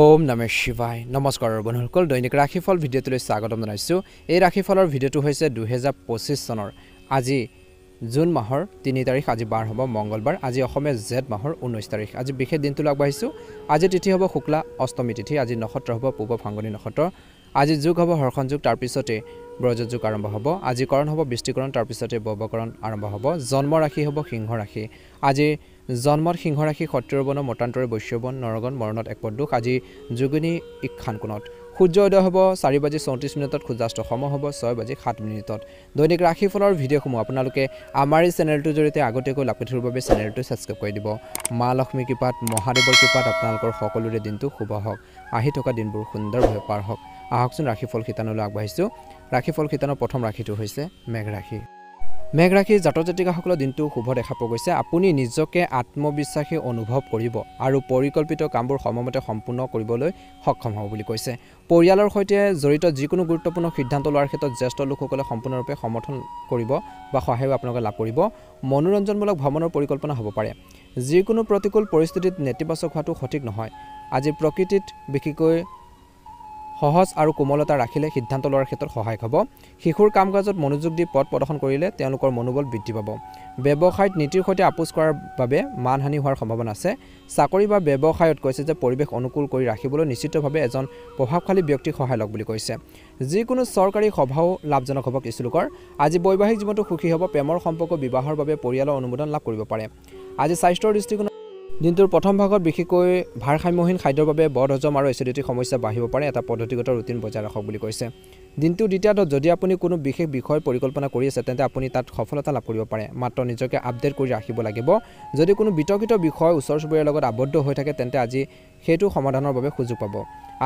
ওম নমঃ শিৱায় নমস্কাৰ বন্ধুসকল দৈনিক ৰাশিফল ভিডিঅ'টোলৈ স্বাগতম জনাইছো এই ৰাশিফলৰ ভিডিঅ'টো হৈছে 2025 চনৰ আজি জুন মাহৰ 3 তাৰিখ আজি বাৰ হ'ব মঙ্গলবাৰ আজি অসমীয়া জেঠ মাহৰ 19 তাৰিখ আজি বিশেষ দিনটো আগবাঢ়িছো আজি তিথি হ'ব শুক্লা অষ্টমী তিথি আজি নক্ষত্ৰ হ'ব পূব ফাংগনি নক্ষত্ৰ আজি যোগ হ'ব হৰ্ষণ যোগ তাৰ পিছতে ব্ৰজ যোগ আৰম্ভ হ'ব আজি কৰণ হ'ব বৃষ্টিকৰণ তাৰ পিছতে ববকৰণ আৰম্ভ হ'ব জন্ম ৰাশি হ'ব সিংহ ৰাশি আজি জন্মত সিংহ ৰাশি ক্ষত্ৰিয়বৰ্ণ মতান্তৰে বৈশ্যবৰ্ণ নৰগণ মৰণত এক পদুষ আজি যোগিনী ইক্ষান কোণত সূৰ্য উদয় হ'ব 4:34 সূৰ্যাস্ত সম হ'ব 6:07 দৈনিক ৰাশিফলৰ ভিডিঅ'সমূহ আপোনালোকে আমাৰ এই চেনেলটোৰ জৰিয়তে আগতীয়াকৈ লাভ কৰিবৰ বাবে চেনেলটো ছাবস্ক্ৰাইব কৰি দিব মা লক্ষ্মী কৃপাত মহাদেৱৰ কৃপাত আপোনালোকৰ সকলোৰে দিনটো শুভ হওক আহি থকা দিনবোৰ সুন্দৰভাৱে পাৰ হওক আহকচোন ৰাশিফল শিতানলৈ আগবাঢ়িছো ৰাশিফল শিতানৰ প্ৰথম ৰাশিটো হৈছে মেঘ ৰাশি মেঘ ৰাশিৰ জাতক জাতিকাসকলৰ দিনটো শুভ দেখা পোৱা গৈছে আপুনি নিজকে আত্মবিশ্বাসী অনুভৱ কৰিব আৰু পৰিকল্পিত কামবোৰ সময়মতে সম্পূৰ্ণ কৰিবলৈ সক্ষম হ'ব বুলি কৈছে পৰিয়ালৰ সৈতে জড়িত যিকোনো গুৰুত্বপূৰ্ণ সিদ্ধান্ত লোৱাৰ ক্ষেত্ৰত জ্যেষ্ঠ লোকসকলে সম্পূৰ্ণৰূপে সমৰ্থন কৰিব বা সহায় আপোনালোকে লাভ কৰিব মনোৰঞ্জনমূলক ভ্ৰমণৰ পৰিকল্পনা হ'ব পাৰে যিকোনো প্ৰতিকূল পৰিস্থিতিত নেতিবাচক হোৱাটো সঠিক নহয় আজি প্ৰকৃতিত বিশেষকৈ সহজ আৰু কোমলতা ৰাখিলে সিদ্ধান্ত লোৱাৰ ক্ষেত্ৰত সহায়ক হ'ব শিশুৰ কাম-কাজত মনোযোগ দি পথ প্ৰদৰ্শন কৰিলে তেওঁলোকৰ মনোবল বৃদ্ধি পাব ব্যৱসায়ত নীতিৰ সৈতে আপোচ কৰাৰ বাবে মানহানি হোৱাৰ সম্ভাৱনা আছে চাকৰি বা ব্যৱসায়ত কৈছে যে পৰিৱেশ অনুকূল কৰি ৰাখিবলৈ নিশ্চিতভাৱে এজন প্ৰভাৱশালী ব্যক্তিৰ সহায় লওক বুলি কৈছে যিকোনো চৰকাৰী সভাও লাভজনক হ'ব কিছু লোকৰ আজি বৈবাহিক জীৱনটো সুখী হ'ব প্ৰেমৰ সম্পৰ্ক বিবাহৰ বাবে পৰিয়ালৰ অনুমোদন লাভ কৰিব পাৰে আজি স্বাস্থ্যৰ দৃষ্টিকোণত দিনটোৰ প্ৰথম ভাগত বিশেষকৈ ভাৰসাম্যহীন খাদ্যৰ বাবে বদহজম আৰু এচিডিটিৰ সমস্যা বাঢ়িব পাৰে এটা পদ্ধতিগত ৰুটিন বজাই ৰাখক বুলি কৈছে দিনটো দ্বিতীয়ত যদি আপুনি কোনো বিশেষ বিষয় পৰিকল্পনা কৰি আছে তেন্তে আপুনি তাত সফলতা লাভ কৰিব পাৰে মাত্ৰ নিজকে আপডেট কৰি ৰাখিব লাগিব যদি কোনো বিতৰ্কিত বিষয় ওচৰ চুবুৰীয়াৰ লগত আবদ্ধ হৈ থাকে তেন্তে আজি সেইটো সমাধানৰ বাবে সুযোগ পাব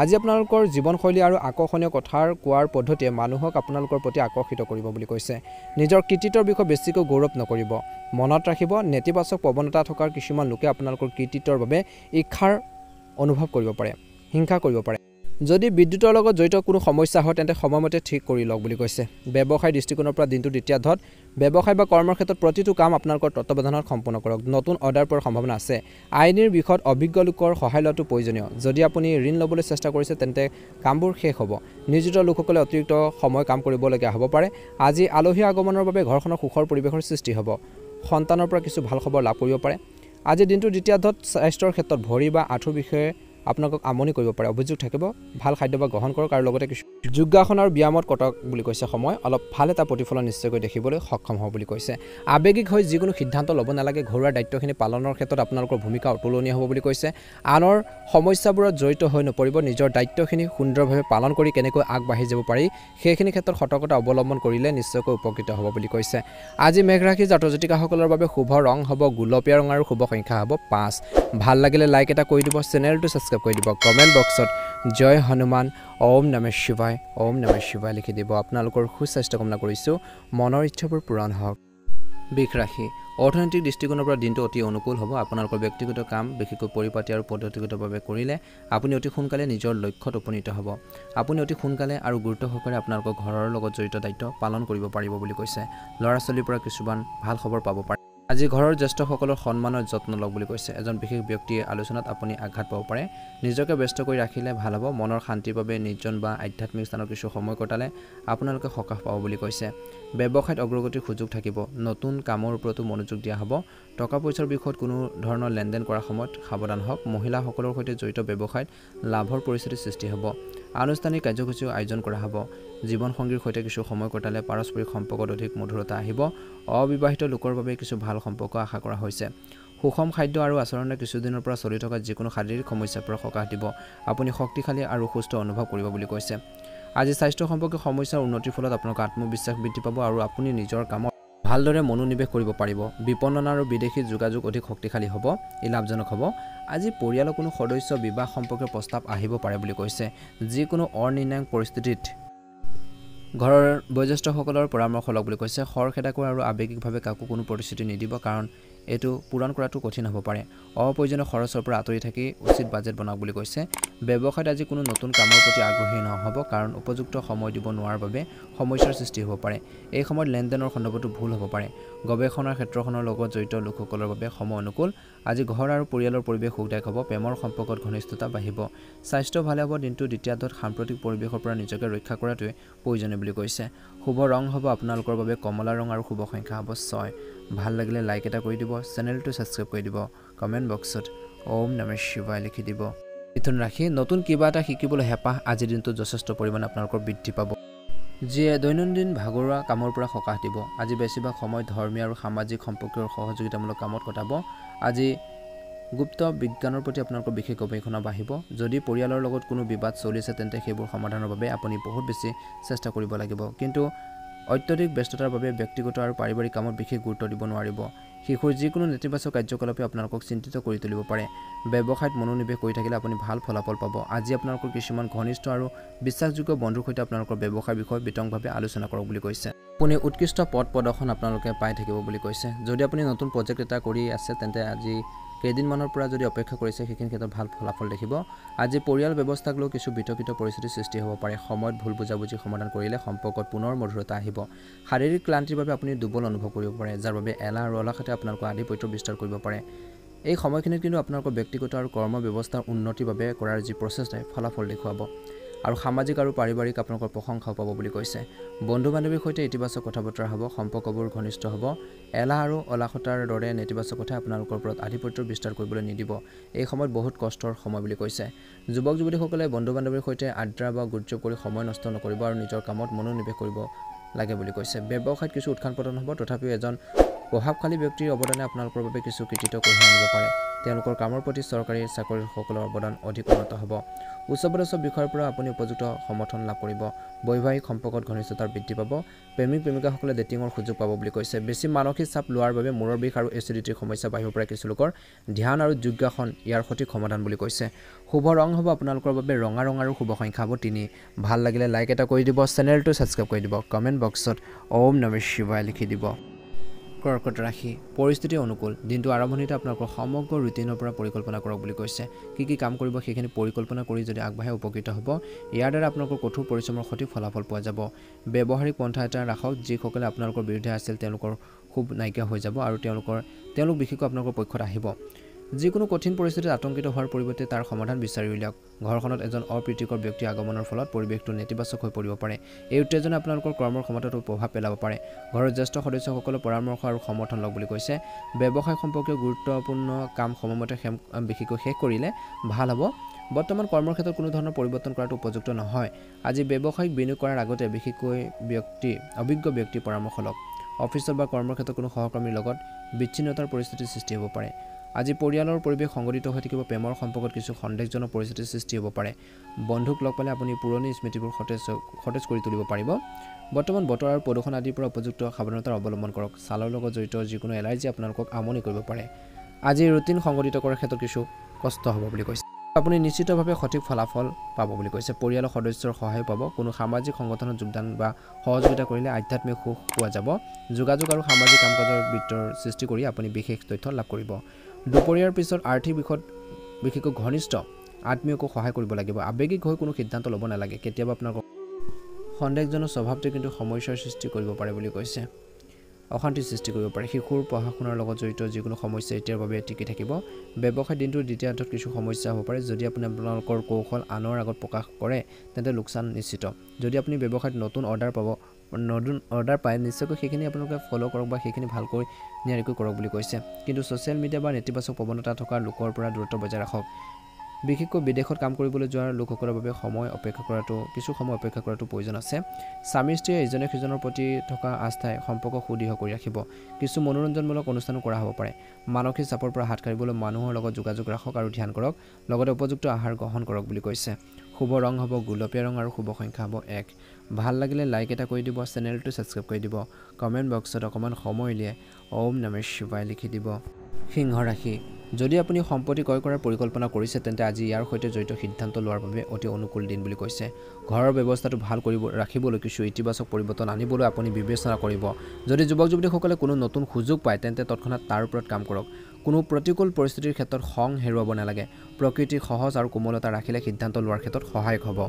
আজি আপোনালোকৰ জীৱনশৈলী আৰু আকৰ্ষণীয় কথাৰ কোৱাৰ পদ্ধতিয়ে মানুহক আপোনালোকৰ প্ৰতি আকৰ্ষিত কৰিব বুলি কৈছে নিজৰ কৃতিত্বৰ বিষয়ে বেছিকৈ গৌৰৱ নকৰিব মনত ৰাখিব নেতিবাচক প্ৰৱণতা থকাৰ কিছুমান লোকে আপোনালোকৰ কৃতিত্বৰ বাবে ঈৰ্ষাৰ অনুভৱ কৰিব পাৰে হিংসা কৰিব পাৰে যদি বিদ্যুতৰ লগত জড়িত কোনো সমস্যা হয় তেন্তে সময়মতে ঠিক কৰি লওক বুলি কৈছে ব্যৱসায় দৃষ্টিকোণৰ পৰা দিনটো দ্বিতীয়াৰ্ধত ব্যৱসায় বা কৰ্মৰ ক্ষেত্ৰত প্ৰতিটো কাম আপোনালোকৰ তত্ত্বাৱধানত সম্পূৰ্ণ কৰক নতুন অৰ্ডাৰ পোৱাৰ সম্ভাৱনা আছে আইনীৰ বিষয়ত অভিজ্ঞ লোকৰ সহায় লোৱাটো প্ৰয়োজনীয় যদি আপুনি ঋণ ল'বলৈ চেষ্টা কৰিছে তেন্তে কামবোৰ শেষ হ'ব নিয়োজিত লোকসকলে অতিৰিক্ত সময় কাম কৰিবলগীয়া হ'ব পাৰে আজি আলহী আগমনৰ বাবে ঘৰখনৰ সুখৰ পৰিৱেশৰ সৃষ্টি হ'ব সন্তানৰ পৰা কিছু ভাল খবৰ লাভ কৰিব পাৰে আজি দিনটো দ্বিতীয়াৰ্ধত স্বাস্থ্যৰ ক্ষেত্ৰত ভৰি বা আঁঠুৰ বিষয়ে আপোনালোকক আমনি কৰিব পাৰে অভিযোগ থাকিব ভাল খাদ্য বা গ্ৰহণ কৰক আৰু লগতে কিছু যোগাসন আৰু ব্যায়ামত কটক বুলি কৈছে সময় অলপ ভাল এটা প্ৰতিফলন নিশ্চয়কৈ দেখিবলৈ সক্ষম হ'ব বুলি কৈছে আৱেগিক হৈ যিকোনো সিদ্ধান্ত ল'ব নালাগে ঘৰুৱা দায়িত্বখিনি পালনৰ ক্ষেত্ৰত আপোনালোকৰ ভূমিকা অতুলনীয় হ'ব বুলি কৈছে আনৰ সমস্যাবোৰত জড়িত হৈ নপৰিব নিজৰ দায়িত্বখিনি সুন্দৰভাৱে পালন কৰি কেনেকৈ আগবাঢ়ি যাব পাৰি সেইখিনি ক্ষেত্ৰত সতৰ্কতা অৱলম্বন কৰিলে নিশ্চয়কৈ উপকৃত হ'ব বুলি কৈছে আজি মেঘ ৰাশিৰ জাতক জাতিকাসকলৰ বাবে শুভ ৰং হ'ব গুলপীয়া ৰং আৰু শুভ সংখ্যা হ'ব 5 ভাল লাগিলে লাইক এটা কৰি দিব চেনেলটো ছাবস্ক্ৰাইব কৰি দিব কমেণ্ট বক্সত জয় হনুমান ওম নমঃ শিৱায় লিখি দিব আপোনালোকৰ সুস্বাস্থ্য কামনা কৰিছোঁ মনৰ ইচ্ছাবোৰ পূৰণ হওক বৃষ ৰাশি অৰ্থনৈতিক দৃষ্টিকোণৰ পৰা দিনটো অতি অনুকূল হ'ব আপোনালোকৰ ব্যক্তিগত কাম বিশেষকৈ পৰিপাটি আৰু পদ্ধতিগতভাৱে কৰিলে আপুনি অতি সোনকালে নিজৰ লক্ষ্যত উপনীত হ'ব আপুনি অতি সোনকালে আৰু গুৰুত্ব সহকাৰে আপোনালোকৰ ঘৰৰ লগত জড়িত দায়িত্ব পালন কৰিব পাৰিব বুলি কৈছে ল'ৰা ছোৱালীৰ পৰা কিছুমান ভাল খবৰ পাব পাৰে আজি ঘৰৰ জ্যেষ্ঠসকলৰ সন্মানৰ যত্ন লওক বুলি কৈছে এজন বিশেষ ব্যক্তিয়ে আলোচনাত আপুনি আঘাত পাব পাৰে নিজকে ব্যস্ত কৰি ৰাখিলে ভাল হ'ব মনৰ শান্তিৰ বাবে নিৰ্জন বা আধ্যাত্মিক স্থানৰ কিছু সময় কটালে আপোনালোকে সকাহ পাব বুলি কৈছে ব্যৱসায়ত অগ্ৰগতিৰ সুযোগ থাকিব নতুন কামৰ ওপৰতো মনোযোগ দিয়া হ'ব টকা পইচাৰ বিষয়ত কোনো ধৰণৰ লেনদেন কৰাৰ সময়ত সাৱধান হওক মহিলাসকলৰ সৈতে জড়িত ব্যৱসায়ত লাভৰ পৰিস্থিতিৰ সৃষ্টি হ'ব আনুষ্ঠানিক কাৰ্যসূচীও আয়োজন কৰা হ'ব জীৱনসংগীৰ সৈতে কিছু সময় কটালে পাৰস্পৰিক সম্পৰ্কত অধিক মধুৰতা আহিব অবিবাহিত লোকৰ বাবে কিছু ভাল সম্পৰ্ক আশা কৰা হৈছে সুষম খাদ্য আৰু আচৰণে কিছুদিনৰ পৰা চলি থকা যিকোনো শাৰীৰিক সমস্যাৰ পৰা সকাহ দিব আপুনি শক্তিশালী আৰু সুস্থ অনুভৱ কৰিব বুলি কৈছে আজি স্বাস্থ্য সম্পৰ্কীয় সমস্যাৰ উন্নতিৰ ফলত আপোনালোকৰ আত্মবিশ্বাস বৃদ্ধি পাব আৰু আপুনি নিজৰ কামত ভালদৰে মনোনিৱেশ কৰিব পাৰিব বিপণন আৰু বিদেশী যোগাযোগ অধিক শক্তিশালী হ'ব ই লাভজনক হ'ব আজি পৰিয়ালৰ কোনো সদস্য বিবাহ সম্পৰ্কীয় প্ৰস্তাৱ আহিব পাৰে বুলি কৈছে যিকোনো অনিৰ্ণায়ক পৰিস্থিতিত ঘৰৰ বয়োজ্যেষ্ঠসকলৰ পৰামৰ্শ লওক বুলি কৈছে খৰখেদাকৈ আৰু আৱেগিকভাৱে কাকো কোনো প্ৰতিশ্ৰুতি নিদিব কাৰণ এইটো পূৰণ কৰাটো কঠিন হ'ব পাৰে অপ্ৰয়োজনীয় খৰচৰ পৰা আঁতৰি থাকি উচিত বাজেট বনাওক বুলি কৈছে ব্যৱসায়ত আজি কোনো নতুন কামৰ প্ৰতি আগ্ৰহী নহ'ব কাৰণ উপযুক্ত সময় দিব নোৱাৰাৰ বাবে সমস্যাৰ সৃষ্টি হ'ব পাৰে এই সময়ত লেনদেনৰ সন্দৰ্ভতো ভুল হ'ব পাৰে গৱেষণাৰ ক্ষেত্ৰখনৰ লগত জড়িত লোকসকলৰ বাবে সময় অনুকূল আজি ঘৰ আৰু পৰিয়ালৰ পৰিৱেশ সুখদায়ক হ'ব প্ৰেমৰ সম্পৰ্কত ঘনিষ্ঠতা বাঢ়িব স্বাস্থ্য ভালে হ'ব দিনটো দ্বিতীয়াৰ্ধত সাম্প্ৰতিক পৰিৱেশৰ পৰা নিজকে ৰক্ষা কৰাটোৱে প্ৰয়োজনীয় বুলি কৈছে শুভ ৰং হ'ব আপোনালোকৰ বাবে কমলা ৰং আৰু শুভ সংখ্যা হ'ব 6 ভাল লাগিলে লাইক এটা কৰি দিব চেনেলটো সাবস্ক্ৰাইব কৰি দিব কমেন্ট বক্সত ওম নমঃ শিৱায় লিখি দিব মিথুন ৰাশি নতুন কিবা এটা শিকিবলৈ হেঁপাহ আজিৰ দিনটো যথেষ্ট পৰিমাণে আপোনালোকৰ বৃদ্ধি পাব যিয়ে দৈনন্দিন ভাগৰুৱা কামৰ পৰা সকাহ দিব আজি বেছিভাগ সময় ধৰ্মীয় আৰু সামাজিক সম্পৰ্কৰ সহযোগিতামূলক কামত কটাব আজি গুপ্ত বিজ্ঞানৰ প্ৰতি আপোনালোকৰ বিশেষ গৱেষণা বাঢ়িব যদি পৰিয়ালৰ লগত কোনো বিবাদ চলিছে তেন্তে সেইবোৰ সমাধানৰ বাবে আপুনি বহুত বেছি চেষ্টা কৰিব লাগিব কিন্তু অত্যধিক ব্যস্ততাৰ বাবে ব্যক্তিগত আৰু পাৰিবাৰিক কামত বিশেষ গুৰুত্ব দিব নোৱাৰিব শিশুৰ যিকোনো নেতিবাচক কাৰ্যকলাপে আপোনালোকক চিন্তিত কৰি তুলিব পাৰে ব্যৱসায়ত মনোনিৱেশ কৰি থাকিলে আপুনি ভাল ফলাফল পাব আজি আপোনালোকৰ কিছুমান ঘনিষ্ঠ আৰু বিশ্বাসযোগ্য বন্ধুৰ সৈতে আপোনালোকৰ ব্যৱসায়ৰ বিষয়ে বিতংভাৱে আলোচনা কৰক বুলি কৈছে আপুনি উৎকৃষ্ট পদ প্ৰদৰ্শন আপোনালোকে পাই থাকিব বুলি কৈছে যদি আপুনি নতুন প্ৰজেক্ট এটা কৰি আছে তেন্তে আজি কেইদিনমানৰ পৰা যদি অপেক্ষা কৰিছে সেইখিনি ক্ষেত্ৰত ভাল ফলাফল দেখিব আজি পৰিয়াল ব্যৱস্থাক লৈ কিছু বিতৰ্কিত পৰিস্থিতিৰ সৃষ্টি হ'ব পাৰে সময়ত ভুল বুজাবুজি সমাধান কৰিলে সম্পৰ্কত পুনৰ মধুৰতা আহিব শাৰীৰিক ক্লান্তিৰ বাবে আপুনি দুৰ্বল অনুভৱ কৰিব পাৰে যাৰ বাবে এলাহ আৰু অলসতে আপোনালোকৰ আধিপত্য বিস্তাৰ কৰিব পাৰে এই সময়খিনিত কিন্তু আপোনালোকৰ ব্যক্তিগত আৰু কৰ্ম ব্যৱস্থাৰ উন্নতিৰ বাবে কৰাৰ যি প্ৰচেষ্টাই ফলাফল দেখুৱাব আৰু সামাজিক আৰু পাৰিবাৰিক আপোনালোকৰ প্ৰশংসা পাব বুলি কৈছে বন্ধু বান্ধৱীৰ সৈতে ইতিবাচক কথা বতৰা হ'ব সম্পৰ্কবোৰ ঘনিষ্ঠ হ'ব এলাহ আৰু অলসতাৰ দৰে নেতিবাচক কথা আপোনালোকৰ ওপৰত আধিপত্য বিস্তাৰ কৰিবলৈ নিদিব এই সময়ত বহুত কষ্টৰ সময় বুলি কৈছে যুৱক যুৱতীসকলে বন্ধু বান্ধৱীৰ সৈতে আড্ডা বা গুজব কৰি সময় নষ্ট নকৰিব আৰু নিজৰ কামত মনোনিৱেশ কৰিব লাগে বুলি কৈছে ব্যৱসায়ত কিছু উত্থান পতন হ'ব তথাপিও এজন প্ৰভাৱশালী ব্যক্তিৰ অৱদানে আপোনালোকৰ বাবে কিছু কৃতিত্ব কঢ়িয়াই আনিব পাৰে তেওঁলোকৰ কামৰ প্ৰতি চৰকাৰী চাকৰিয়ালসকলৰ অৱদান অধিক উন্নত হ'ব উচ্চপদস্থ বিষয়ৰ পৰা আপুনি উপযুক্ত সমৰ্থন লাভ কৰিব বৈবাহিক সম্পৰ্কত ঘনিষ্ঠতাৰ বৃদ্ধি পাব প্ৰেমিক প্ৰেমিকাসকলে ডেটিঙৰ সুযোগ পাব বুলি কৈছে বেছি মানসিক চাপ লোৱাৰ বাবে মূৰৰ বিষ আৰু এচিডিটিৰ সমস্যা বাঢ়িব পাৰে কিছু লোকৰ ধ্যান আৰু যোগাসন ইয়াৰ সঠিক সমাধান বুলি কৈছে শুভ ৰং হ'ব আপোনালোকৰ বাবে ৰঙা ৰং আৰু শুভ সংখ্যা হ'ব 3 ভাল লাগিলে লাইক এটা কৰি দিব চেনেলটো সাবস্ক্ৰাইব কৰি দিব কমেন্ট বক্সত ওম নমঃ শিৱায় লিখি দিব কৰ্কট ৰাশি পৰিস্থিতি অনুকূল দিনটো আৰম্ভণিতে আপোনালোকৰ সমগ্ৰ ৰুটিনৰ পৰা পৰিকল্পনা কৰক বুলি কৈছে কি কাম কৰিব সেইখিনি পৰিকল্পনা কৰি যদি আগবাঢ়ে উপকৃত হ'ব ইয়াৰ দ্বাৰা আপোনালোকৰ কঠোৰ পৰিশ্ৰমৰ সঠিক ফলাফল পোৱা যাব ব্যৱহাৰিক পন্থা এটা ৰাখক যিসকলে আপোনালোকৰ বিৰুদ্ধে আছিল তেওঁলোকৰ খুব নাইকিয়া হৈ যাব আৰু তেওঁলোক বিশেষকৈ আপোনালোকৰ পক্ষত আহিব যিকোনো কঠিন পৰিস্থিতিত আতংকিত হোৱাৰ পৰিৱৰ্তে তাৰ সমাধান বিচাৰি উলিয়াওক ঘৰখনত এজন অপ্ৰীতিকৰ ব্যক্তি আগমনৰ ফলত পৰিৱেশটো নেতিবাচক হৈ পৰিব পাৰে এই উত্তেজনা আপোনালোকৰ কৰ্মৰ ক্ষমতাটো প্ৰভাৱ পেলাব পাৰে ঘৰৰ জ্যেষ্ঠ সদস্যসকলৰ পৰামৰ্শ আৰু সমৰ্থন লওক বুলি কৈছে ব্যৱসায় সম্পৰ্কীয় গুৰুত্বপূৰ্ণ কাম সময়মতে বিশেষকৈ শেষ কৰিলে ভাল হ'ব বৰ্তমান কৰ্মৰ ক্ষেত্ৰত কোনো ধৰণৰ পৰিৱৰ্তন কৰাটো উপযুক্ত নহয় আজি ব্যৱসায়িক বিনিয়োগ কৰাৰ আগতে বিশেষকৈ অভিজ্ঞ ব্যক্তিৰ পৰামৰ্শ লওক অফিচত বা কৰ্মৰ ক্ষেত্ৰত কোনো সহকৰ্মীৰ লগত বিচ্ছিন্নতাৰ পৰিস্থিতিৰ সৃষ্টি হ'ব পাৰে আজি পৰিয়ালৰ পৰিৱেশ সংগঠিত হৈ থাকিব প্ৰেমৰ সম্পৰ্কত কিছু সন্দেহজনক পৰিস্থিতিৰ সৃষ্টি হ'ব পাৰে বন্ধুক লগ পালে আপুনি পুৰণি স্মৃতিবোৰ সতেজ কৰি তুলিব পাৰিব বৰ্তমান বতৰ আৰু প্ৰদূষণ আদিৰ পৰা উপযুক্ত সাৱধানতা অৱলম্বন কৰক ছালৰ লগত জড়িত যিকোনো এলাৰ্জি আপোনালোকক আমনি কৰিব পাৰে আজি ৰুটিন সংগঠিত কৰাৰ ক্ষেত্ৰত কিছু কষ্ট হ'ব বুলি কৈছে আপুনি নিশ্চিতভাৱে সঠিক ফলাফল পাব বুলি কৈছে পৰিয়ালৰ সদস্যৰ সহায় পাব কোনো সামাজিক সংগঠনত যোগদান বা সহযোগিতা কৰিলে আধ্যাত্মিক সুখ পোৱা যাব যোগাযোগ আৰু সামাজিক কাম-কাজৰ বিতৰ সৃষ্টি কৰি আপুনি বিশেষ তথ্য লাভ কৰিব দুপৰীয়াৰ পিছত আৰ্থিক বিষয়ত বিশেষকৈ ঘনিষ্ঠ আত্মীয়কো সহায় কৰিব লাগিব আৱেগিক হৈ কোনো সিদ্ধান্ত ল'ব নালাগে কেতিয়াবা আপোনালোকৰ সন্দেহজনক স্বভাৱটোৱে কিন্তু সমস্যাৰ সৃষ্টি কৰিব পাৰে বুলি কৈছে অশান্তি সৃষ্টি কৰিব পাৰে শিশুৰ পঢ়া শুনাৰ লগত জড়িত যিকোনো সমস্যা এতিয়াৰ বাবে টিকি থাকিব ব্যৱসায় দিনটোৰ দ্বিতীয়াৰ্ধত কিছু সমস্যা হ'ব পাৰে যদি আপুনি আপোনালোকৰ কৌশল আনৰ আগত প্ৰকাশ কৰে তেন্তে লোকচান নিশ্চিত যদি আপুনি ব্যৱসায়ত নতুন অৰ্ডাৰ পায় নিশ্চয়কৈ সেইখিনি আপোনালোকে ফ'ল' কৰক বা সেইখিনি ভালকৈ নিয়াৰিকৈ কৰক বুলি কৈছে কিন্তু ছ'চিয়েল মিডিয়া বা নেতিবাচক প্ৰৱণতা থকা লোকৰ পৰা দূৰত্ব বজাই ৰাখক বিশেষকৈ বিদেশত কাম কৰিবলৈ যোৱাৰ লোকসকলৰ বাবে কিছু সময় অপেক্ষা কৰাটো প্ৰয়োজন আছে স্বামী স্ত্ৰীয়ে ইজনে সিজনৰ প্ৰতি থকা আস্থাই সম্পৰ্ক সুদৃঢ় কৰি ৰাখিব কিছু মনোৰঞ্জনমূলক অনুষ্ঠানো কৰা হ'ব পাৰে মানসিক চাপৰ পৰা হাত সাৰিবলৈ মানুহৰ লগত যোগাযোগ ৰাখক আৰু ধ্যান কৰক লগতে উপযুক্ত আহাৰ গ্ৰহণ কৰক বুলি কৈছে শুভ ৰং হ'ব গুলপীয়া ৰং আৰু শুভ সংখ্যা হ'ব 1 ভাল লাগিলে লাইক এটা কৰি দিব চেনেলটো সাবস্ক্ৰাইব কৰি দিব কমেন্ট বক্সত অকমান সময় উলিয়াই ওম নমঃ শিৱায় লিখি দিব সিংহ ৰাশি যদি আপুনি সম্পত্তি ক্ৰয় কৰাৰ পৰিকল্পনা কৰিছে তেন্তে আজি ইয়াৰ সৈতে জড়িত সিদ্ধান্ত লোৱাৰ বাবে অতি অনুকূল দিন বুলি কৈছে। ঘৰৰ ব্যৱস্থাটো ভাল ৰাখিবলৈ কিছু ইতিবাচক পৰিৱৰ্তন আনিবলৈ আপুনি বিবেচনা কৰিব। যদি যুৱক যুৱতীসকলে কোনো নতুন সুযোগ পায় তেন্তে তৎক্ষণাৎ তাৰ ওপৰত কাম কৰক। কোনো প্ৰতিকূল পৰিস্থিতিৰ ক্ষেত্ৰত খং হেৰুৱাব নালাগে। প্ৰকৃতি সহজ আৰু কোমলতা ৰাখিলে সিদ্ধান্ত লোৱাৰ ক্ষেত্ৰত সহায়ক হ'ব।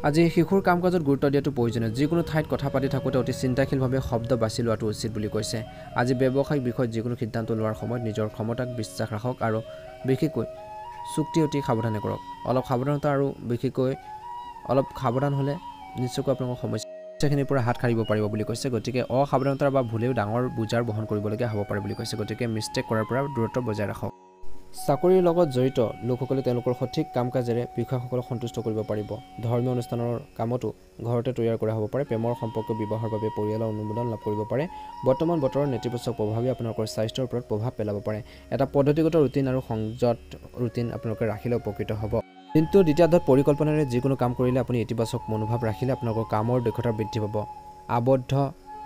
আজি শিশুৰ কাম কাজত গুৰুত্ব দিয়াটো প্ৰয়োজনীয়। যিকোনো ঠাইত কথা পাতি থাকোঁতে অতি চিন্তাশীলভাৱে শব্দ বাছি লোৱাটো উচিত বুলি কৈছে। আজি ব্যৱসায়িক বিষয়ত যিকোনো সিদ্ধান্ত লোৱাৰ সময়ত নিজৰ ক্ষমতাক বিশ্বাস ৰাখক আৰু বিশেষকৈ চুক্তি অতি সাৱধানে কৰক। অলপ সাৱধানতা আৰু বিশেষকৈ অলপ সাৱধান হ'লে নিশ্চয়কৈ আপোনালোকৰ সমস্যাখিনিৰ পৰা হাত সাৰিব পাৰিব বুলি কৈছে। গতিকে অসাৱধানতাৰ বা ভুলেও ডাঙৰ বোজাৰ বহন কৰিবলগীয়া হ'ব পাৰে বুলি কৈছে। গতিকে মিষ্টেক কৰাৰ পৰা দূৰত্ব বজাই ৰাখক। চাকৰিৰ লগত জড়িত লোকসকলে তেওঁলোকৰ সঠিক কাম কাজেৰে বিষয়াসকলক সন্তুষ্ট কৰিব পাৰিব। ধৰ্মীয় অনুষ্ঠানৰ কামতো ঘৰতে তৈয়াৰ কৰা হ'ব পাৰে। প্ৰেমৰ সম্পৰ্ক বিবাহৰ বাবে পৰিয়ালৰ অনুমোদন লাভ কৰিব পাৰে। বৰ্তমান বতৰৰ নেতিবাচক প্ৰভাৱে আপোনালোকৰ স্বাস্থ্যৰ ওপৰত প্ৰভাৱ পেলাব পাৰে। এটা পদ্ধতিগত ৰুটিন আৰু সংযত ৰুটিন আপোনালোকে ৰাখিলে উপকৃত হ'ব। কিন্তু দ্বিতীয়াৰ্ধত পৰিকল্পনাৰে যিকোনো কাম কৰিলে আপুনি ইতিবাচক মনোভাৱ ৰাখিলে আপোনালোকৰ কামৰ দক্ষতা বৃদ্ধি পাব। আবদ্ধ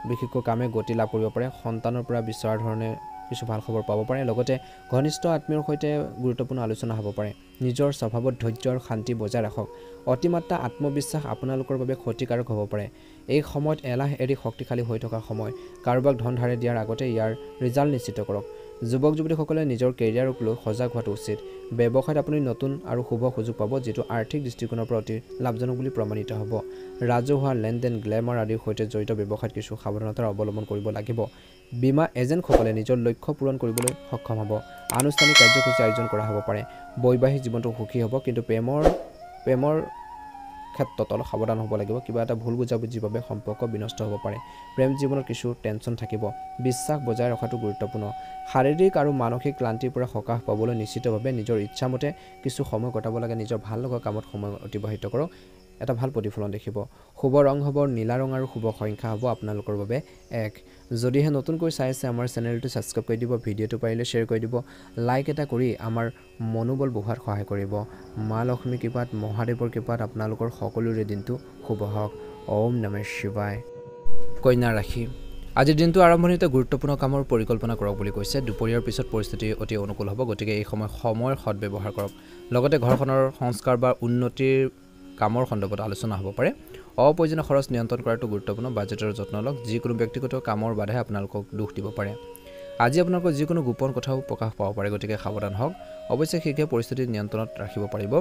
বিশেষকৈ কামে গতি লাভ কৰিব পাৰে। সন্তানৰ পৰা বিচৰা ধৰণে কিছু ভাল খবৰ পাব পাৰে। লগতে ঘনিষ্ঠ আত্মীয়ৰ সৈতে গুৰুত্বপূৰ্ণ আলোচনা হ'ব পাৰে। নিজৰ স্বভাৱত ধৈৰ্য আৰু শান্তি বজাই ৰাখক। অতিমাত্ৰা আত্মবিশ্বাস আপোনালোকৰ বাবে ক্ষতিকাৰক হ'ব পাৰে। এই সময়ত এলাহ এৰি শক্তিশালী হৈ থকাৰ সময়। কাৰোবাক ধন ধাৰে দিয়াৰ আগতে ইয়াৰ ৰিজাল্ট নিশ্চিত কৰক। যুৱক যুৱতীসকলে নিজৰ কেৰিয়াৰক লৈ সজাগ হোৱাটো উচিত। ব্যৱসায়ত আপুনি নতুন আৰু শুভ সুযোগ পাব যিটো আৰ্থিক দৃষ্টিকোণৰ পৰা অতি লাভজনক বুলি প্ৰমাণিত হ'ব। ৰাজহুৱা লেনদেন গ্লেমাৰ আদিৰ সৈতে জড়িত ব্যৱসায়ত কিছু সাৱধানতাৰ অৱলম্বন কৰিব লাগিব। বীমা এজেণ্টসকলে নিজৰ লক্ষ্য পূৰণ কৰিবলৈ সক্ষম হ'ব। আনুষ্ঠানিক কাৰ্যসূচী আয়োজন কৰা হ'ব পাৰে। বৈবাহিক জীৱনটো সুখী হ'ব। কিন্তু প্ৰেমৰ ক্ষেত্ৰত অলপ সাৱধান হ'ব লাগিব। কিবা এটা ভুল বুজাবুজিৰ বাবে সম্পৰ্ক বিনষ্ট হ'ব পাৰে। প্ৰেম জীৱনত কিছু টেনশ্যন থাকিব। বিশ্বাস বজাই ৰখাটো গুৰুত্বপূৰ্ণ। শাৰীৰিক আৰু মানসিক ক্লান্তিৰ পৰা সকাহ পাবলৈ নিশ্চিতভাৱে নিজৰ ইচ্ছামতে কিছু সময় কটাব লাগে। নিজৰ ভাল লগা কামত সময় অতিবাহিত কৰক। এটা ভাল প্ৰতিফলন দেখিব। শুভ ৰং হ'ব নীলা ৰং আৰু শুভ সংখ্যা হ'ব আপোনালোকৰ বাবে 1। যদিহে নতুনকৈ চাই আছে আমাৰ চেনেলটো ছাবস্ক্ৰাইব কৰি দিব। ভিডিঅ'টো পাৰিলে শ্বেয়াৰ কৰি দিব। লাইক এটা কৰি আমাৰ মনোবল বঢ়োৱাত সহায় কৰিব। মা লক্ষ্মী কৃপাত মহাদেৱৰ কৃপাত আপোনালোকৰ সকলোৰে দিনটো শুভ হওক। ওম নমঃ শিৱায়। কন্যা ৰাশি আজিৰ দিনটো আৰম্ভণিতে গুৰুত্বপূৰ্ণ কামৰ পৰিকল্পনা কৰক বুলি কৈছে। দুপৰীয়াৰ পিছত পৰিস্থিতি অতি অনুকূল হ'ব। গতিকে এই সময়ৰ সদব্যৱহাৰ কৰক। লগতে ঘৰখনৰ সংস্কাৰ বা উন্নতিৰ কামৰ সন্দৰ্ভত আলোচনা হ'ব পাৰে। অপ্ৰয়োজনীয় খৰচ নিয়ন্ত্ৰণ কৰাটো গুৰুত্বপূৰ্ণ। বাজেটৰ যত্ন লওক। যিকোনো ব্যক্তিগত কামৰ বাধাই আপোনালোকক দুখ দিব পাৰে। আজি আপোনালোকৰ যিকোনো গোপন কথাও প্ৰকাশ পাব পাৰে। গতিকে সাৱধান হওক। অৱশ্যে শীঘ্ৰে পৰিস্থিতি নিয়ন্ত্ৰণত ৰাখিব পাৰিব।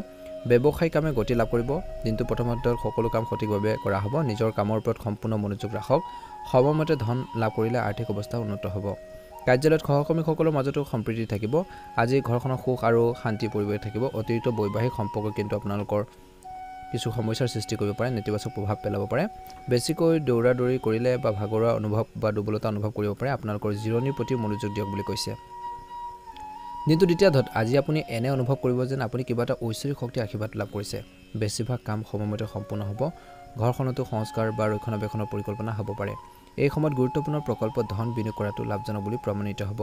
ব্যৱসায়িক কামে গতি লাভ কৰিব। দিনটো প্ৰথমতে সকলো কাম সঠিকভাৱে কৰা হ'ব। নিজৰ কামৰ ওপৰত সম্পূৰ্ণ মনোযোগ ৰাখক। সময়মতে ধন লাভ কৰিলে আৰ্থিক অৱস্থা উন্নত হ'ব। কাৰ্যালয়ত সহকৰ্মীসকলৰ মাজতো সম্প্ৰীতি থাকিব। আজি ঘৰখনৰ সুখ আৰু শান্তি পৰিৱেশ থাকিব। অতিৰিক্ত বৈবাহিক সম্পৰ্ক কিন্তু আপোনালোকৰ কিছু সমস্যাৰ সৃষ্টি কৰিব পাৰে। নেতিবাচক প্ৰভাৱ পেলাব পাৰে। বেছিকৈ দৌৰা দৌৰি কৰিলে বা ভাগৰুৱা অনুভৱ বা দুৰ্বলতা অনুভৱ কৰিব পাৰে। আপোনালোকৰ জিৰণিৰ প্ৰতি মনোযোগ দিয়ক বুলি কৈছে। দিনটো দ্বিতীয়াৰ্ধত আজি আপুনি এনে অনুভৱ কৰিব যেন আপুনি কিবা এটা ঐশ্বৰিক শক্তি আশীৰ্বাদ লাভ কৰিছে। বেছিভাগ কাম সময়মতে সম্পূৰ্ণ হ'ব। ঘৰখনতো সংস্কাৰ বা ৰক্ষণাবেক্ষণৰ পৰিকল্পনা হ'ব পাৰে। এই সময়ত গুৰুত্বপূৰ্ণ প্ৰকল্পত ধন বিনিয়োগ কৰাটো লাভজনক বুলি প্ৰমাণিত হ'ব।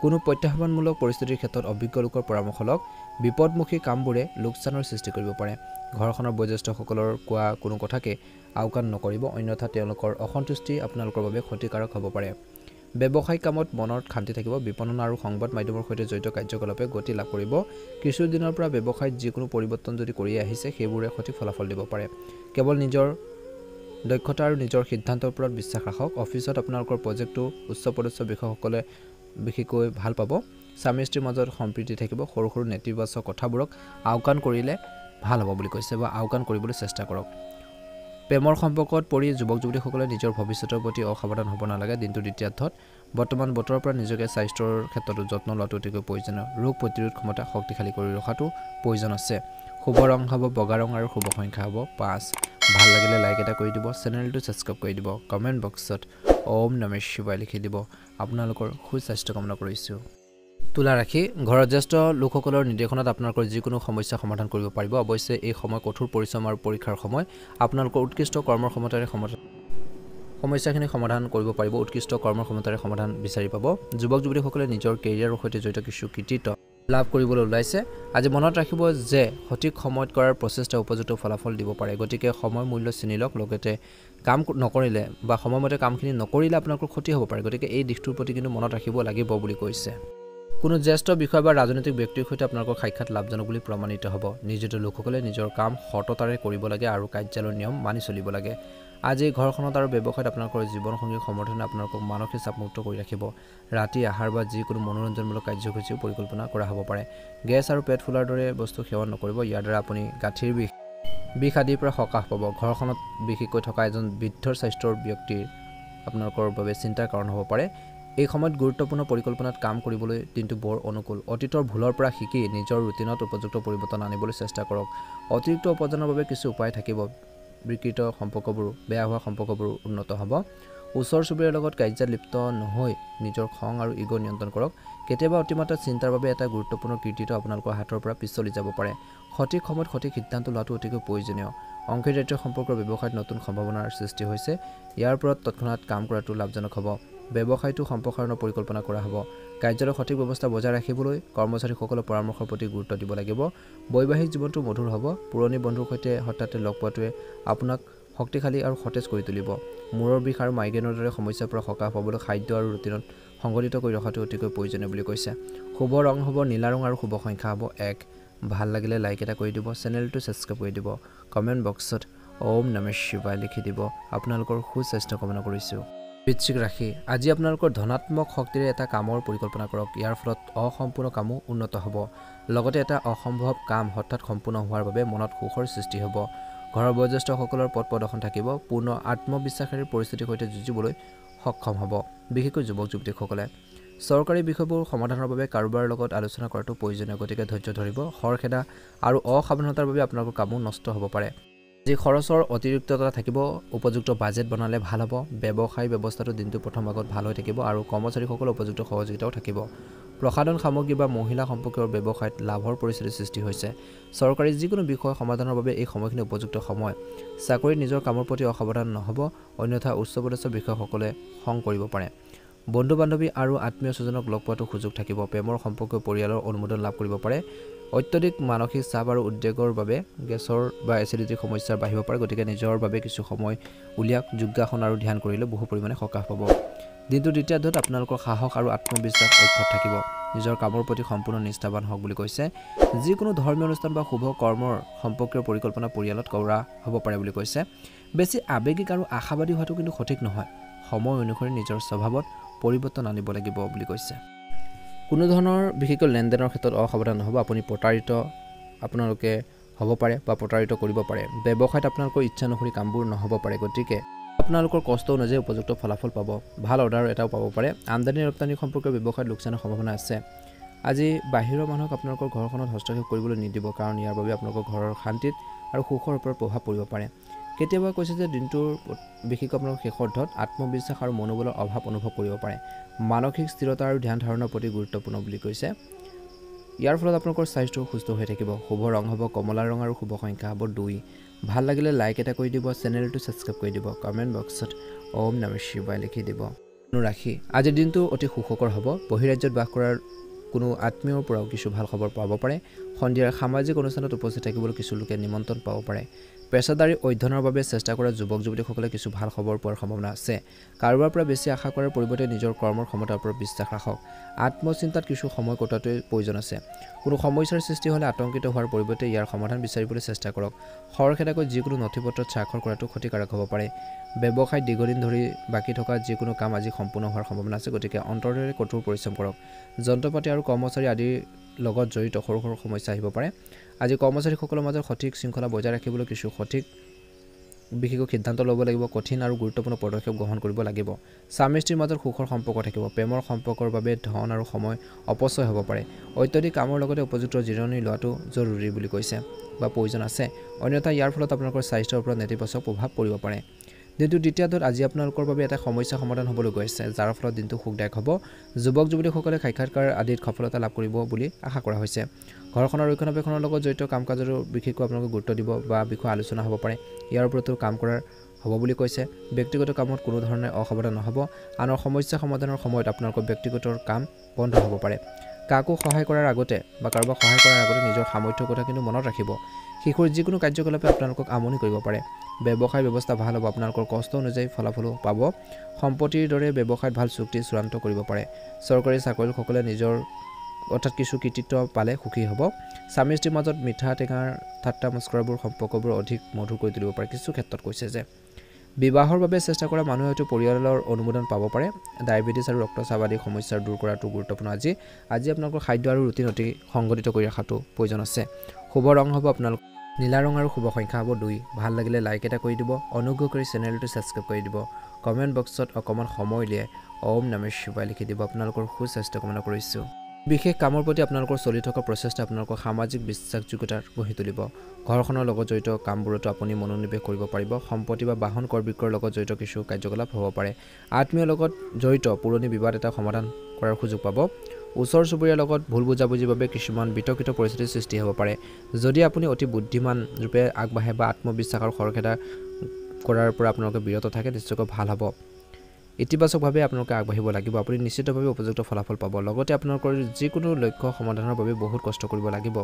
কোনো প্ৰত্যাহ্বানমূলক পৰিস্থিতিৰ ক্ষেত্ৰত অভিজ্ঞ লোকৰ পৰামৰ্শ লওক। বিপদমুখী কামবোৰে লোকচানৰ সৃষ্টি কৰিব পাৰে। ঘৰখনৰ বয়োজ্যেষ্ঠসকলৰ কোৱা কোনো কথাকে আওকাণ নকৰিব। অন্যথা তেওঁলোকৰ অসন্তুষ্টি আপোনালোকৰ বাবে ক্ষতিকাৰক হ'ব পাৰে। ব্যৱসায়িক কামত মনত শান্তি থাকিব। বিপণন আৰু সংবাদ মাধ্যমৰ সৈতে জড়িত কাৰ্যকলাপে গতি লাভ কৰিব। কিছুদিনৰ পৰা ব্যৱসায়ত যিকোনো পৰিৱৰ্তন যদি কৰি আহিছে সেইবোৰে সঠিক ফলাফল দিব পাৰে। কেৱল নিজৰ দক্ষতা আৰু নিজৰ সিদ্ধান্তৰ ওপৰত বিশ্বাস ৰাখক। অফিচত আপোনালোকৰ প্ৰজেক্টটো উচ্চপদস্থ বিষয়াসকলে বিশেষকৈ ভাল পাব। স্বামী স্ত্ৰীৰ মাজত সম্প্ৰীতি থাকিব। সৰু সৰু নেতিবাচক কথাবোৰক আওকাণ কৰিলে ভাল হ'ব বুলি কৈছে বা আওকাণ কৰিবলৈ চেষ্টা কৰক। প্ৰেমৰ সম্পৰ্কত পৰি যুৱক যুৱতীসকলে নিজৰ ভৱিষ্যতৰ প্ৰতি অসাৱধান হ'ব নালাগে। দিনটো দ্বিতীয়াৰ্ধত বৰ্তমান বতৰৰ পৰা নিজকে স্বাস্থ্যৰ ক্ষেত্ৰতো যত্ন লোৱাটো অতিকৈ প্ৰয়োজনীয়। ৰোগ প্ৰতিৰোধ ক্ষমতা শক্তিশালী কৰি ৰখাটো প্ৰয়োজন আছে। শুভ ৰং হ'ব বগা ৰং আৰু শুভ সংখ্যা হ'ব 5। ভাল লাগিলে লাইক এটা কৰি দিব। চেনেলটো ছাবস্ক্ৰাইব কৰি দিব। কমেণ্ট বক্সত ওম নমঃ শিৱায় লিখি দিব। আপোনালোকৰ সুস্বাস্থ্য কামনা কৰিছোঁ। তুলা ৰাশি ঘৰৰ জ্যেষ্ঠ লোকসকলৰ নিৰ্দেশনাত আপোনালোকৰ যিকোনো সমস্যা সমাধান কৰিব পাৰিব। অৱশ্যে এই সময় কঠোৰ পৰিশ্ৰম আৰু পৰীক্ষাৰ সময়। আপোনালোকৰ উৎকৃষ্ট কৰ্মৰ ক্ষমতাৰে সমস্যাখিনি সমাধান কৰিব পাৰিব। উৎকৃষ্ট কৰ্মৰ ক্ষমতাৰে সমাধান বিচাৰি পাব। যুৱক যুৱতীসকলে নিজৰ কেৰিয়াৰৰ সৈতে জড়িত কিছু কৃতিত্ব লাভ কৰিবলৈ ওলাইছে। আজি মনত ৰাখিব যে সঠিক সময়ত কৰাৰ প্ৰচেষ্টা উপযুক্ত ফলাফল দিব পাৰে। গতিকে সময় মূল্য চিনি লওক। লগতে কাম নকৰিলে বা সময়মতে কামখিনি নকৰিলে আপোনালোকৰ ক্ষতি হ'ব পাৰে। গতিকে এই দিশটোৰ প্ৰতি কিন্তু মনত ৰাখিব লাগিব বুলি কৈছে। কোনো জ্যেষ্ঠ বিষয় বা ৰাজনৈতিক ব্যক্তিৰ সৈতে আপোনালোকৰ সাক্ষাৎ লাভজনক বুলি প্ৰমাণিত হ'ব নিয়োজিত লোকসকলে নিজৰ কাম সততাৰে কৰিব লাগে আৰু কাৰ্যালয়ৰ নিয়ম মানি চলিব লাগে আজি ঘৰখনত আৰু ব্যৱসায়ত আপোনালোকৰ জীৱনসংগীৰ সমৰ্থনে আপোনালোকক মানসিক চাপমুক্ত কৰি ৰাখিব ৰাতি আহাৰ বা যিকোনো মনোৰঞ্জনমূলক কাৰ্যসূচীও পৰিকল্পনা কৰা হ'ব পাৰে গেছ আৰু পেট ফুলাৰ দৰে বস্তু সেৱন নকৰিব ইয়াৰ দ্বাৰা আপুনি গাঁঠিৰ বিষ আদিৰ পৰা সকাহ পাব ঘৰখনত বিশেষকৈ থকা এজন বৃদ্ধৰ স্বাস্থ্যৰ ব্যক্তিৰ আপোনালোকৰ বাবে চিন্তাৰ কাৰণ হ'ব পাৰে এই সময়ত গুৰুত্বপূৰ্ণ পৰিকল্পনাত কাম কৰিবলৈ দিনটো বৰ অনুকূল অতীতৰ ভুলৰ পৰা শিকি নিজৰ ৰুটিনত উপযুক্ত পৰিৱৰ্তন আনিবলৈ চেষ্টা কৰক অতিৰিক্ত উপাৰ্জনৰ বাবে কিছু উপায় থাকিব বিকৃত সম্পৰ্কবোৰ বেয়া হোৱা সম্পৰ্কবোৰ উন্নত হ'ব ওচৰ চুবুৰীয়াৰ লগত কাৰ্যত লিপ্ত নহৈ নিজৰ খং আৰু ইগো নিয়ন্ত্ৰণ কৰক কেতিয়াবা অতিমাত্ৰা চিন্তাৰ বাবে এটা গুৰুত্বপূৰ্ণ কৃতিত্ব আপোনালোকৰ হাতৰ পৰা পিছলি যাব পাৰে সঠিক সময়ত সঠিক সিদ্ধান্ত লোৱাটো অতিকৈ প্ৰয়োজনীয় অংশীদাৰিত্ব সম্পৰ্কৰ ব্যৱসায়ত নতুন সম্ভাৱনাৰ সৃষ্টি হৈছে ইয়াৰ ওপৰত তৎক্ষণাত কাম কৰাটো লাভজনক হ'ব ব্যৱসায়টো সম্প্ৰসাৰণৰ পৰিকল্পনা কৰা হ'ব কাৰ্যালয়ৰ সঠিক ব্যৱস্থা বজাই ৰাখিবলৈ কৰ্মচাৰীসকলৰ পৰামৰ্শৰ প্ৰতি গুৰুত্ব দিব লাগিব বৈবাহিক জীৱনটো মধুৰ হ'ব পুৰণি বন্ধুৰ সৈতে হঠাতে লগ পোৱাটোৱে আপোনাক শক্তিশালী আৰু সতেজ কৰি তুলিব মূৰৰ বিষ আৰু মাইগ্ৰেনৰ দৰে সমস্যাৰ পৰা সকাহ পাবলৈ খাদ্য আৰু ৰুটিনত সংগঠিত কৰি ৰখাটো অতিকৈ প্ৰয়োজনীয় বুলি কৈছে শুভ ৰং হ'ব নীলা ৰং আৰু শুভ সংখ্যা হ'ব 1 ভাল লাগিলে লাইক এটা কৰি দিব চেনেলটো ছাবস্ক্ৰাইব কৰি দিব কমেণ্ট বক্সত ওম নমঃ শিৱায় লিখি দিব আপোনালোকৰ সুস্বাস্থ্য কামনা কৰিছোঁ বৃশ্চিক ৰাশি আজি আপোনালোকৰ ধনাত্মক শক্তিৰে এটা কামৰ পৰিকল্পনা কৰক ইয়াৰ ফলত অসম্পূৰ্ণ কামো উন্নত হ'ব লগতে এটা অসম্ভৱ কাম হঠাৎ সম্পূৰ্ণ হোৱাৰ বাবে মনত সুখৰ সৃষ্টি হ'ব ঘৰৰ বয়োজ্যেষ্ঠসকলৰ পথ প্ৰদৰ্শন থাকিব পূৰ্ণ আত্মবিশ্বাসেৰে পৰিস্থিতিৰ সৈতে যুঁজিবলৈ সক্ষম হ'ব বিশেষকৈ যুৱক যুৱতীসকলে চৰকাৰী বিষয়বোৰ সমাধানৰ বাবে কাৰোবাৰ লগত আলোচনা কৰাটো প্ৰয়োজনীয় গতিকে ধৈৰ্য ধৰিব খৰখেদা আৰু অসাৱধানতাৰ বাবে আপোনালোকৰ কামো নষ্ট হ'ব পাৰে যি খৰচৰ অতিৰিক্ততা থাকিব উপযুক্ত বাজেট বনালে ভাল হ'ব ব্যৱসায় ব্যৱস্থাটো দিনটো প্ৰথম ভাগত ভাল হৈ থাকিব আৰু কৰ্মচাৰীসকলৰ উপযুক্ত সহযোগিতাও থাকিব প্ৰসাধন সামগ্ৰী বা মহিলা সম্পৰ্কীয় ব্যৱসায়ত লাভৰ পৰিস্থিতিৰ সৃষ্টি হৈছে চৰকাৰী যিকোনো বিষয় সমাধানৰ বাবে এই সময়খিনি উপযুক্ত সময় চাকৰিত নিজৰ কামৰ প্ৰতি অসাৱধান নহ'ব অন্যথা উচ্চপদস্থ বিষয়াসকলে খং কৰিব পাৰে বন্ধু বান্ধৱী আৰু আত্মীয় স্বজনক লগ পোৱাটো সুযোগ থাকিব প্ৰেমৰ সম্পৰ্কীয় পৰিয়ালৰ অনুমোদন লাভ কৰিব পাৰে অত্যধিক মানসিক চাপ আৰু উদ্বেগৰ বাবে গেছৰ বা এচিডিটিৰ সমস্যা বাঢ়িব পাৰে গতিকে নিজৰ বাবে কিছু সময় উলিয়াওক যোগাসন আৰু ধ্যান কৰিলে বহু পৰিমাণে সকাহ পাব দিনটো দ্বিতীয়াৰ্ধত আপোনালোকৰ সাহস আৰু আত্মবিশ্বাস অক্ষত থাকিব নিজৰ কামৰ প্ৰতি সম্পূৰ্ণ নিষ্ঠাবান হওক বুলি কৈছে যিকোনো ধৰ্মীয় অনুষ্ঠান বা শুভ কৰ্মৰ সম্পৰ্কীয় পৰিকল্পনা পৰিয়ালত কৰা হ'ব পাৰে বুলি কৈছে বেছি আৱেগিক আৰু আশাবাদী হোৱাটো কিন্তু সঠিক নহয় সময় অনুসৰি নিজৰ স্বভাৱত পৰিৱৰ্তন আনিব লাগিব বুলি কৈছে কোনো ধৰণৰ বিশেষকৈ লেনদেনৰ ক্ষেত্ৰত অসাৱধান নহ'ব আপুনি প্ৰতাৰিত আপোনালোকে হ'ব পাৰে বা প্ৰতাৰিত কৰিব পাৰে ব্যৱসায়ত আপোনালোকৰ ইচ্ছা অনুসৰি কামবোৰ নহ'ব পাৰে গতিকে আপোনালোকৰ কষ্ট অনুযায়ী উপযুক্ত ফলাফল পাব ভাল অৰ্ডাৰ এটাও পাব পাৰে আমদানি ৰপ্তানি সম্পৰ্কীয় ব্যৱসায়ত লোকচানৰ সম্ভাৱনা আছে আজি বাহিৰৰ মানুহক আপোনালোকৰ ঘৰখনত হস্তক্ষেপ কৰিবলৈ নিদিব কাৰণ ইয়াৰ বাবে আপোনালোকৰ ঘৰৰ শান্তিত আৰু সুখৰ ওপৰত প্ৰভাৱ পৰিব পাৰে কেতিয়াবা কৈছে যে দিনটোৰ বিশেষকৈ আপোনালোকৰ শেষাৰ্ধত আত্মবিশ্বাস আৰু মনোবলৰ অভাৱ অনুভৱ কৰিব পাৰে মানসিক স্থিৰতা আৰু ধ্যান ধাৰণৰ প্ৰতি গুৰুত্বপূৰ্ণ বুলি কৈছে ইয়াৰ ফলত আপোনালোকৰ স্বাস্থ্য সুস্থ হৈ থাকিব শুভ ৰং হ'ব কমলা ৰং আৰু শুভ সংখ্যা হ'ব 2 ভাল লাগিলে লাইক এটা কৰি দিব চেনেলটো ছাবস্ক্ৰাইব কৰি দিব কমেণ্ট বক্সত ওম নমঃ শিৱায় লিখি দিব ৰাশি আজিৰ দিনটো অতি সুখকৰ হ'ব বহিৰাজ্যত বাস কৰাৰ কোনো আত্মীয়ৰ পৰাও কিছু ভাল খবৰ পাব পাৰে সন্ধিয়াৰ সামাজিক অনুষ্ঠানত উপস্থিত থাকিবলৈ কিছু লোকে নিমন্ত্ৰণ পাব পাৰে পেছাদাৰী অধ্যয়নৰ বাবে চেষ্টা কৰা যুৱক যুৱতীসকলে কিছু ভাল খবৰ পোৱাৰ সম্ভাৱনা আছে কাৰোবাৰ পৰা বেছি আশা কৰাৰ পৰিৱৰ্তে নিজৰ কৰ্মৰ ক্ষমতাৰ ওপৰত বিশ্বাস ৰাখক আত্মচিন্তাত কিছু সময় কটোৱাটোৰ প্ৰয়োজন আছে কোনো সমস্যাৰ সৃষ্টি হ'লে আতংকিত হোৱাৰ পৰিৱৰ্তে ইয়াৰ সমাধান বিচাৰিবলৈ চেষ্টা কৰক খৰখেদাকৈ যিকোনো নথিপত্ৰত স্বাক্ষৰ কৰাটো ক্ষতিকাৰক হ'ব পাৰে ব্যৱসায় দীৰ্ঘদিন ধৰি বাকী থকা যিকোনো কাম আজি সম্পূৰ্ণ হোৱাৰ সম্ভাৱনা আছে গতিকে অন্তৰেৰে কঠোৰ পৰিশ্ৰম কৰক যন্ত্ৰপাতি আৰু কৰ্মচাৰী আদিৰ লগত জড়িত সৰু সৰু সমস্যা আহিব পাৰে আজি কৰ্মচাৰীসকলৰ মাজত সঠিক শৃংখলা বজাই ৰাখিবলৈ কিছু সঠিক বিশেষকৈ সিদ্ধান্ত ল'ব লাগিব কঠিন আৰু গুৰুত্বপূৰ্ণ পদক্ষেপ গ্ৰহণ কৰিব লাগিব স্বামী স্ত্ৰীৰ মাজত সুখৰ সম্পৰ্ক থাকিব প্ৰেমৰ সম্পৰ্কৰ বাবে ধন আৰু সময় অপচয় হ'ব পাৰে অত্যধিক কামৰ লগতে উপযুক্ত জিৰণি লোৱাটো জৰুৰী বুলি কৈছে বা প্ৰয়োজন আছে অন্যথা ইয়াৰ ফলত আপোনালোকৰ স্বাস্থ্যৰ ওপৰত নেতিবাচক প্ৰভাৱ পৰিব পাৰে দিনটো দ্বিতীয়াৰ্ধত আজি আপোনালোকৰ বাবে এটা সমস্যা সমাধান হ'বলৈ গৈ আছে যাৰ ফলত দিনটো সুখদায়ক হ'ব যুৱক যুৱতীসকলে সাক্ষাৎকাৰ আদিত সফলতা লাভ কৰিব বুলি আশা কৰা হৈছে ঘৰখনৰ ৰক্ষণাবেক্ষণৰ লগত জড়িত কাম কাজৰো বিশেষকৈ আপোনালোকে গুৰুত্ব দিব বা বিষয়ে আলোচনা হ'ব পাৰে ইয়াৰ ওপৰতো কাম কৰাৰ হ'ব বুলি কৈছে ব্যক্তিগত কামত কোনো ধৰণে অসাৱধান নহ'ব আনৰ সমস্যা সমাধানৰ সময়ত আপোনালোকৰ ব্যক্তিগত কাম বন্ধ হ'ব পাৰে কাকো সহায় কৰাৰ আগতে বা কাৰোবাক সহায় কৰাৰ আগতে নিজৰ সামৰ্থ্যৰ কথা কিন্তু মনত ৰাখিব শিশুৰ যিকোনো কাৰ্যকলাপে আপোনালোকক আমনি কৰিব পাৰে ব্যৱসায় ব্যৱস্থা ভাল হ'ব আপোনালোকৰ কষ্ট অনুযায়ী ফলাফলো পাব সম্পত্তিৰ দৰে ব্যৱসায়ত ভাল চুক্তি চূড়ান্ত কৰিব পাৰে চৰকাৰী চাকৰিয়ালসকলে নিজৰ অৰ্থাৎ কিছু কৃতিত্ব পালে সুখী হ'ব স্বামী স্ত্ৰীৰ মাজত মিঠা টেঙাৰ ঠাট্টা মস্কৰাবোৰ সম্পৰ্কবোৰ অধিক মধুৰ কৰি তুলিব পাৰে কিছু ক্ষেত্ৰত কৈছে যে বিবাহৰ বাবে চেষ্টা কৰা মানুহে হয়তো পৰিয়ালৰ অনুমোদন পাব পাৰে ডায়েবেটিছ আৰু ৰক্তচাপ আদি সমস্যা দূৰ কৰাটো গুৰুত্বপূৰ্ণ আজি আপোনালোকৰ খাদ্য আৰু ৰুটিন অতি সংগঠিত কৰি ৰখাটো প্ৰয়োজন আছে শুভ ৰং হ'ব আপোনালোক নীলা ৰং আৰু শুভ সংখ্যা হ'ব 2 ভাল লাগিলে লাইক এটা কৰি দিব অনুগ্ৰহ কৰি চেনেলটো ছাবস্ক্ৰাইব কৰি দিব কমেণ্ট বক্সত অকমান সময় উলিয়াই ওম নমঃ শিৱায় লিখি দিব আপোনালোকৰ সুস্বাস্থ্য কামনা কৰিছোঁ বিশেষ কামৰ প্ৰতি আপোনালোকৰ চলি থকা প্ৰচেষ্টা আপোনালোকৰ সামাজিক বিশ্বাসযোগ্যতা গঢ়ি তুলিব ঘৰখনৰ লগত জড়িত কামবোৰতো আপুনি মনোনিৱেশ কৰিব পাৰিব সম্পত্তি বা বাহন কৰ বিক্ৰয়ৰ লগত জড়িত কিছু কাৰ্যকলাপ হ'ব পাৰে আত্মীয়ৰ লগত জড়িত পুৰণি বিবাদ এটা সমাধান কৰাৰ সুযোগ পাব ওচৰ চুবুৰীয়াৰ লগত ভুল বুজাবুজিৰ বাবে কিছুমান বিতৰ্কিত পৰিস্থিতিৰ সৃষ্টি হ'ব পাৰে যদি আপুনি অতি বুদ্ধিমান ৰূপে আগবাঢ়ে বা আত্মবিশ্বাস আৰু খৰখেদা কৰাৰ পৰা আপোনালোকে বিৰত থাকে নিশ্চয়কৈ ভাল হ'ব ইতিবাচকভাৱে আপোনালোকে আগবাঢ়িব লাগিব আপুনি নিশ্চিতভাৱে উপযুক্ত ফলাফল পাব লগতে আপোনালোকৰ যিকোনো লক্ষ্য সমাধানৰ বাবে বহুত কষ্ট কৰিব লাগিব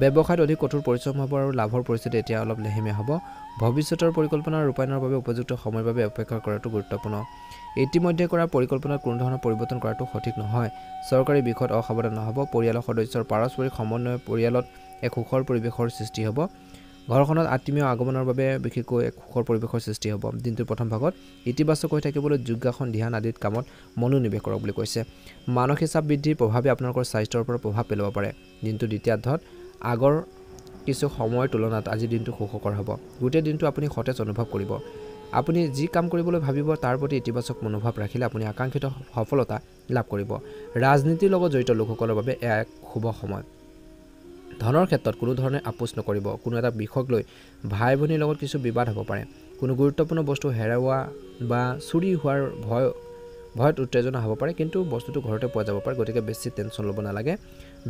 ব্যৱসায়ত অধিক কঠোৰ পৰিশ্ৰম হ'ব আৰু লাভৰ পৰিস্থিতি এতিয়া অলপ লেহেমীয়া হ'ব ভৱিষ্যতৰ পৰিকল্পনা ৰূপায়ণৰ বাবে উপযুক্ত সময়ৰ বাবে অপেক্ষা কৰাটো গুৰুত্বপূৰ্ণ ইতিমধ্যে কৰা পৰিকল্পনাত কোনো ধৰণৰ পৰিৱৰ্তন কৰাটো সঠিক নহয় চৰকাৰী বিষয়ত অসাৱধান নহ'ব পৰিয়ালৰ সদস্যৰ পাৰস্পৰিক সমন্বয় পৰিয়ালত এক সুখৰ পৰিৱেশৰ সৃষ্টি হ'ব ঘৰখনত আত্মীয় আগমনৰ বাবে বিশেষকৈ এক সুখৰ পৰিৱেশৰ সৃষ্টি হ'ব দিনটোৰ প্ৰথম ভাগত ইতিবাচক হৈ থাকিবলৈ যোগাসন ধ্যান আদিত কামত মনোনিৱেশ কৰক বুলি কৈছে মানসিক চাপ বৃদ্ধিৰ প্ৰভাৱে আপোনালোকৰ স্বাস্থ্যৰ ওপৰত প্ৰভাৱ পেলাব পাৰে দিনটো দ্বিতীয়াৰ্ধত আগৰ কিছু সময়ৰ তুলনাত আজি দিনটো সুখকৰ হ'ব গোটেই দিনটো আপুনি সতেজ অনুভৱ কৰিব আপুনি যি কাম কৰিবলৈ ভাবিব তাৰ প্ৰতি ইতিবাচক মনোভাৱ ৰাখিলে আপুনি আকাংক্ষিত সফলতা লাভ কৰিব ৰাজনীতিৰ লগত জড়িত লোকসকলৰ বাবে এক শুভ সময় ধনৰ ক্ষেত্ৰত কোনো ধৰণে আপোচ নকৰিব কোনো এটা বিষয়ক লৈ ভাই ভনীৰ লগত কিছু বিবাদ হ'ব পাৰে কোনো গুৰুত্বপূৰ্ণ বস্তু হেৰুৱা বা চুৰি হোৱাৰ ভয়ত উত্তেজনা হ'ব পাৰে কিন্তু বস্তুটো ঘৰতে পোৱা যাব পাৰে গতিকে বেছি টেনচন ল'ব নালাগে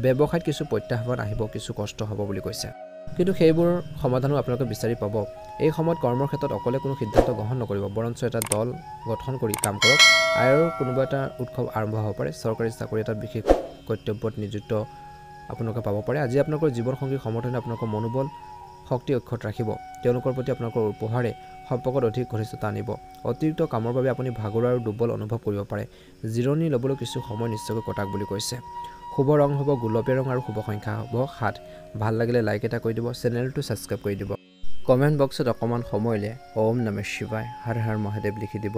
ব্যৱসায়ত কিছু প্ৰত্যাহ্বান আহিব কিছু কষ্ট হ'ব বুলি কৈছে কিন্তু সেইবোৰ সমাধানো আপোনালোকে বিচাৰি পাব এই সময়ত কৰ্মৰ ক্ষেত্ৰত অকলে কোনো সিদ্ধান্ত গ্ৰহণ নকৰিব বৰঞ্চ এটা দল গঠন কৰি কাম কৰক আয়ৰ কোনোবা এটা উৎসৱ আৰম্ভ হ'ব পাৰে চৰকাৰী চাকৰি এটা বিশেষ কৰ্তব্যত নিযুক্ত আপোনালোকে পাব পাৰে আজি আপোনালোকৰ জীৱনসংগীৰ সমৰ্থনে আপোনালোকৰ মনোবল শক্তি অক্ষত ৰাখিব তেওঁলোকৰ প্ৰতি আপোনালোকৰ উপহাৰে সম্পৰ্কত অধিক ঘনিষ্ঠতা আনিব অতিৰিক্ত কামৰ বাবে আপুনি ভাগৰুৱা আৰু দুৰ্বল অনুভৱ কৰিব পাৰে জিৰণি ল'বলৈ কিছু সময় নিশ্চয়কৈ কটাক বুলি কৈছে শুভ ৰং হ'ব গোলপীয়া ৰং আৰু শুভ সংখ্যা হ'ব 7 ভাল লাগিলে লাইক এটা কৰি দিব চেনেলটো ছাবস্ক্ৰাইব কৰি দিব কমেণ্ট বক্সত অকমান সময়লে ওম নমঃ শিৱায় হৰ হৰ মহাদেৱ লিখি দিব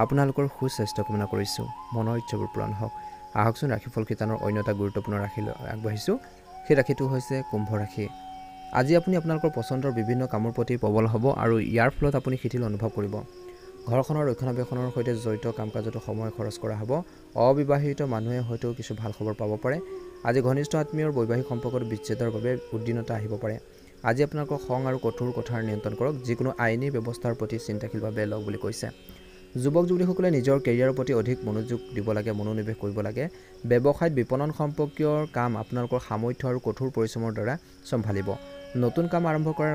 আপোনালোকৰ সুস্বাস্থ্য কামনা কৰিছোঁ মনৰ ইচ্ছাবোৰ পূৰণ হওক আহকচোন ৰাশিফল কিতানৰ অন্য এটা গুৰুত্বপূৰ্ণ ৰাশিলৈ আগবাঢ়িছোঁ সেই ৰাশিটো হৈছে কুম্ভ ৰাশি আজি আপুনি আপোনালোকৰ পচন্দৰ বিভিন্ন কামৰ প্ৰতি প্ৰবল হ'ব আৰু ইয়াৰ ফলত আপুনি শিথিল অনুভৱ কৰিব ঘৰখনৰ ৰক্ষণাবেক্ষণৰ সৈতে জড়িত কাম কাজতো সময় খৰচ কৰা হ'ব অবিবাহিত মানুহে হয়তো কিছু ভাল খবৰ পাব পাৰে আজি ঘনিষ্ঠ আত্মীয়ৰ বৈবাহিক সম্পৰ্কত বিচ্ছেদৰ বাবে উদ্দিনতা আহিব পাৰে আজি আপোনালোকৰ খং আৰু কঠোৰ কথাৰ নিয়ন্ত্ৰণ কৰক যিকোনো আইনী ব্যৱস্থাৰ প্ৰতি চিন্তাশীলভাৱে লওক বুলি কৈছে যুৱক যুৱতীসকলে নিজৰ কেৰিয়াৰৰ প্ৰতি অধিক মনোযোগ দিব লাগে মনোনিৱেশ কৰিব লাগে ব্যৱসায়ত বিপণন সম্পৰ্কীয় কাম আপোনালোকৰ সামৰ্থ্য আৰু কঠোৰ পৰিশ্ৰমৰ দ্বাৰা চম্ভালিব নতুন কাম আৰম্ভ কৰাৰ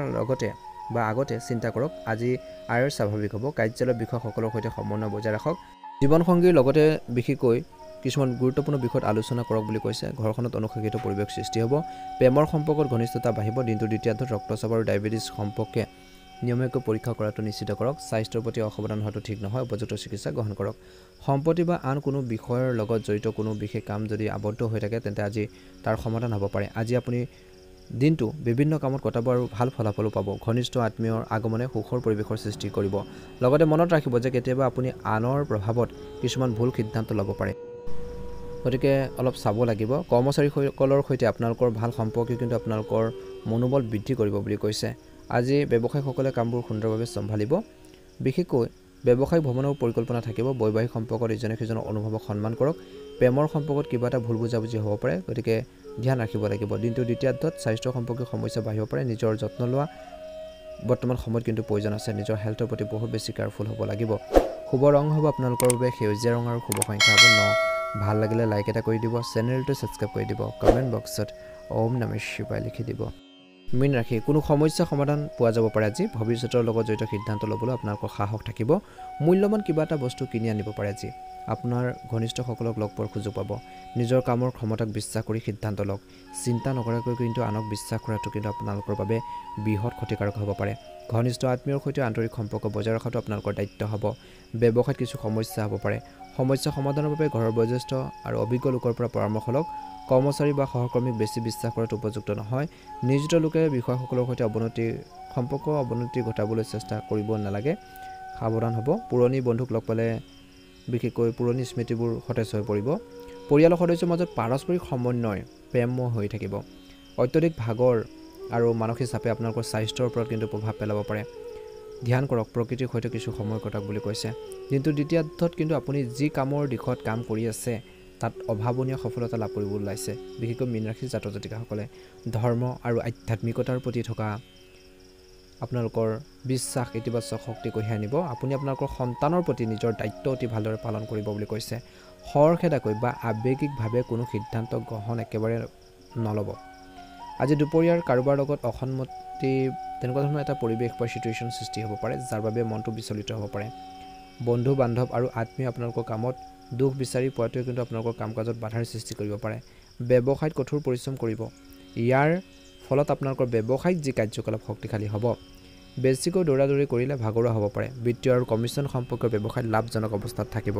আগতে চিন্তা কৰক আজি আয়ৰ স্বাভাৱিক হ'ব কাৰ্যালয়ৰ বিষয়সকলৰ সৈতে সমন্বয় বজাই ৰাখক জীৱনসংগীৰ লগতে বিশেষকৈ কিছুমান গুৰুত্বপূৰ্ণ বিষয়ত আলোচনা কৰক বুলি কৈছে ঘৰখনত অনুশাসিত পৰিৱেশ সৃষ্টি হ'ব প্ৰেমৰ সম্পৰ্কত ঘনিষ্ঠতা বাঢ়িব দিনটোৰ দ্বিতীয়াৰ্ধত ৰক্তচাপ আৰু ডায়েবেটিছ সম্পৰ্কে নিয়মীয়াকৈ পৰীক্ষা কৰাটো নিশ্চিত কৰক স্বাস্থ্যৰ প্ৰতি অসাৱধান হোৱাটো ঠিক নহয় উপযুক্ত চিকিৎসা গ্ৰহণ কৰক সম্পত্তি বা আন কোনো বিষয়ৰ লগত জড়িত কোনো বিশেষ কাম যদি আবদ্ধ হৈ থাকে তেন্তে আজি তাৰ সমাধান হ'ব পাৰে আজি আপুনি দিনটো বিভিন্ন কামত কটাব আৰু ভাল ফলাফলো পাব ঘনিষ্ঠ আত্মীয়ৰ আগমনে সুখৰ পৰিৱেশৰ সৃষ্টি কৰিব লগতে মনত ৰাখিব যে কেতিয়াবা আপুনি আনৰ প্ৰভাৱত কিছুমান ভুল সিদ্ধান্ত ল'ব পাৰে গতিকে অলপ চাব লাগিব কৰ্মচাৰীসকলৰ সৈতে আপোনালোকৰ ভাল সম্পৰ্ক কিন্তু আপোনালোকৰ মনোবল বৃদ্ধি কৰিব বুলি কৈছে আজি ব্যৱসায়ীসকলে কামবোৰ সুন্দৰভাৱে চম্ভালিব বিশেষকৈ ব্যৱসায়িক ভ্ৰমণৰ পৰিকল্পনা থাকিব বৈবাহিক সম্পৰ্কত ইজনে সিজনৰ অনুভৱক সন্মান কৰক প্ৰেমৰ সম্পৰ্কত কিবা এটা ভুল বুজাবুজি হ'ব পাৰে গতিকে ধ্যান ৰাখিব লাগিব দিনটোৰ দ্বিতীয়াৰ্ধত স্বাস্থ্য সম্পৰ্কীয় সমস্যা বাঢ়িব পাৰে নিজৰ যত্ন লোৱা বৰ্তমান সময়ত কিন্তু প্ৰয়োজন আছে নিজৰ হেল্থৰ প্ৰতি বহুত বেছি কেয়াৰফুল হ'ব লাগিব শুভ ৰং হ'ব আপোনালোকৰ বাবে সেউজীয়া ৰং আৰু শুভ সংখ্যা হ'ব 9 ভাল লাগিলে লাইক এটা কৰি দিব চেনেলটো ছাবস্ক্ৰাইব কৰি দিব কমেণ্ট বক্সত ওম নমঃ শিৱায় লিখি দিব মীন ৰাশি কোনো সমস্যা সমাধান পোৱা যাব পাৰে আজি ভৱিষ্যতৰ লগত জড়িত সিদ্ধান্ত ল'বলৈ আপোনালোকৰ সাহস থাকিব মূল্যৱান কিবা এটা বস্তু কিনি আনিব পাৰে আজি আপোনাৰ ঘনিষ্ঠসকলক লগ পোৱাৰ সুযোগ পাব নিজৰ কামৰ ক্ষমতাক বিশ্বাস কৰি সিদ্ধান্ত লওক চিন্তা নকৰাকৈ কিন্তু আনক বিশ্বাস কৰাটো কিন্তু আপোনালোকৰ বাবে বৃহৎ ক্ষতিকাৰক হ'ব পাৰে ঘনিষ্ঠ আত্মীয়ৰ সৈতে আন্তৰিক সম্পৰ্ক বজাই ৰখাটো আপোনালোকৰ দায়িত্ব হ'ব ব্যৱসায়ত কিছু সমস্যা হ'ব পাৰে সমস্যা সমাধানৰ বাবে ঘৰৰ বয়োজ্যেষ্ঠ আৰু অভিজ্ঞ লোকৰ পৰা পৰামৰ্শ লওক কৰ্মচাৰী বা সহকৰ্মীক বেছি বিশ্বাস কৰাটো উপযুক্ত নহয় নিয়োজিত লোকে বিষয়সকলৰ সৈতে অৱনতি ঘটাবলৈ চেষ্টা কৰিব নালাগে সাৱধান হ'ব পুৰণি বন্ধুক লগ পালে বিশেষকৈ পুৰণি স্মৃতিবোৰ সতেজ হৈ পৰিব পৰিয়ালৰ সদস্যৰ মাজত পাৰস্পৰিক সমন্বয় প্ৰেমময় হৈ থাকিব অত্যধিক ভাগৰ আৰু মানসিক চাপে আপোনালোকৰ স্বাস্থ্যৰ ওপৰত কিন্তু প্ৰভাৱ পেলাব পাৰে ধ্যান কৰক প্ৰকৃতিৰ সৈতে কিছু সময় কটাওক বুলি কৈছে কিন্তু দ্বিতীয়াৰ্ধত কিন্তু আপুনি যি কামৰ দিশত কাম কৰি আছে তাত অভাৱনীয় সফলতা লাভ কৰিব ওলাইছে বিশেষকৈ মীন ৰাশিৰ জাতক জাতিকাসকলে ধৰ্ম আৰু আধ্যাত্মিকতাৰ প্ৰতি থকা আপোনালোকৰ বিশ্বাস ইতিবাচক শক্তি কঢ়িয়াই আনিব আপুনি আপোনালোকৰ সন্তানৰ প্ৰতি নিজৰ দায়িত্ব অতি ভালদৰে পালন কৰিব বুলি কৈছে খৰখেদাকৈ বা আৱেগিকভাৱে কোনো সিদ্ধান্ত গ্ৰহণ একেবাৰে নল'ব আজি দুপৰীয়াৰ কাৰোবাৰ লগত অসন্মতি তেনেকুৱা ধৰণৰ এটা পৰিৱেশ বা চিটুৱেশ্যন সৃষ্টি হ'ব পাৰে যাৰ বাবে মনটো বিচলিত হ'ব পাৰে বন্ধু বান্ধৱ আৰু আত্মীয় আপোনালোকৰ কামত দুখ বিচাৰি পোৱাটোৱে কিন্তু আপোনালোকৰ কাম কাজত বাধাৰ সৃষ্টি কৰিব পাৰে ব্যৱসায়ত কঠোৰ পৰিশ্ৰম কৰিব ইয়াৰ ফলত আপোনালোকৰ ব্যৱসায়িক যি কাৰ্যকলাপ শক্তিশালী হ'ব বেছিকৈ দৌৰাদৌৰি কৰিলে ভাগৰুৱা হ'ব পাৰে বিত্তীয় আৰু কমিশ্যন সম্পৰ্কীয় ব্যৱসায়ত লাভজনক অৱস্থাত থাকিব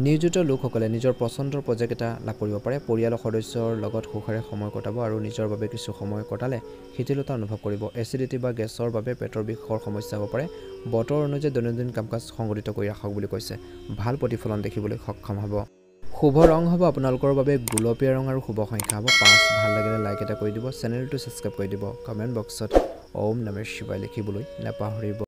নিয়োজিত লোকসকলে নিজৰ পচন্দৰ প্ৰজেক্ট এটা লাভ কৰিব পাৰে পৰিয়ালৰ সদস্যৰ লগত সুখেৰে সময় কটাব আৰু নিজৰ বাবে কিছু সময় কটালে শিথিলতা অনুভৱ কৰিব এচিডিটি বা গেছৰ বাবে পেটৰ বিষৰ সমস্যা হ'ব পাৰে বতৰ অনুযায়ী দৈনন্দিন কাম কাজ সংগঠিত কৰি ৰাখক বুলি কৈছে ভাল প্ৰতিফলন দেখিবলৈ সক্ষম হ'ব শুভ ৰং হ'ব আপোনালোকৰ বাবে গুলপীয়া ৰং আৰু শুভ সংখ্যা হ'ব 5 ভাল লাগিলে লাইক এটা কৰি দিব চেনেলটো ছাবস্ক্ৰাইব কৰি দিব কমেণ্ট বক্সত ওম নমঃ শিৱায় লিখিবলৈ নাপাহৰিব